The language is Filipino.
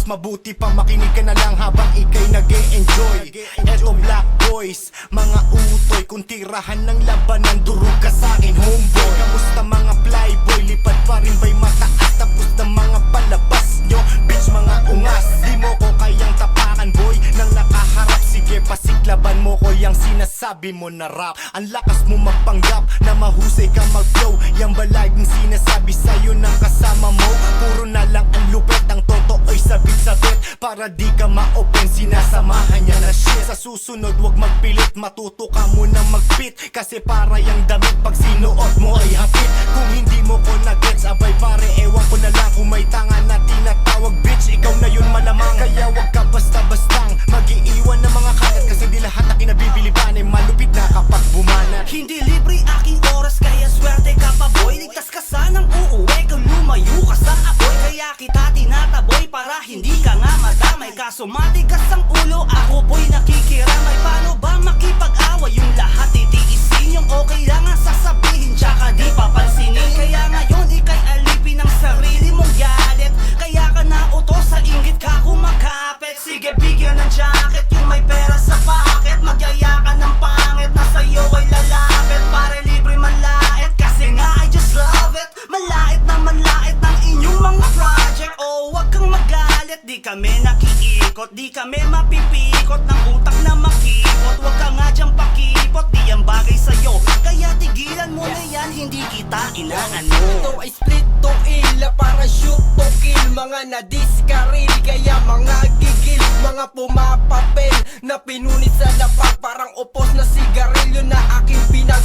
mabuti pa makinig ka na lang habang ikay nag-e-enjoy. Eto Black Boys, mga utoy, kung tirahan ng labanan, durog ka sa'kin homeboy. Kamusta mga playboy, lipad pa rin ba'y mataas? Tapos na mga palabas nyo, bitch mga ungas. Di mo ko kayang tapakan boy, nang nakaharap. Sige pasiklaban mo ko yung sinasabi mo na rap. Ang lakas mo mapanggap na mahusay ka mag-flow. Yang ba laging sinasabi sa'yo ng kasama mo? Puro na lang ang lupit, ang totoo'y sabit-sabit. Para di ka ma-open, sinasamahan niya na shit. Sa susunod wag magpilit, matuto ka munang mag-fit. Kasi para yung damit pag sinuot mo ay hapit. Kung hindi mo ko na-gets, abay pare ewan ko na lang. Kung may tanga na tinatawag bitch, ikaw na yun malamang. Kaya wag ka basta-bastang mag-iiwan ng mga kagat. Kasi di lahat na kinabibiliban ay malupit na kapag bumanat. Hindi libre aking oras kaya swerte ka pa boy. Ligtas ka sanang uuwi kung lumayo ka sa apoy. Kaya kita tinataboy para hindi ka nga madamay. Kaso matigas ang ulo, ako po'y nakikiramay. Paano ba makipag-away yung lahat titiisin? Yung okay lang ang sasabihin tsaka di papansinin. Kaya ngayon ikay alipin ang sarili mong galit. Kaya ka nautos sa inggit ka kumakapit. Sige bigyan ng jacket yung may pera sa packet. Magyaya ka ng pangit na sa'yo ay lalapit. Pare libre manlait kasi nga I just love it. Malait na manlait ng inyong mga project. Oh wag kang magalit, di kami nakiikot. Di kami mapipikot ng utak na makipot. Wag ka nga dyang pakipot, di yan bagay sa'yo. Kaya tigilan mo na yan, hindi kita inaano. Ito ay split to ila para shoot to kill. Mga nadiskaril kaya mga gigil. Mga pumapapel na pinunit sa lapag. Parang upos na sigarilyo na aking pinag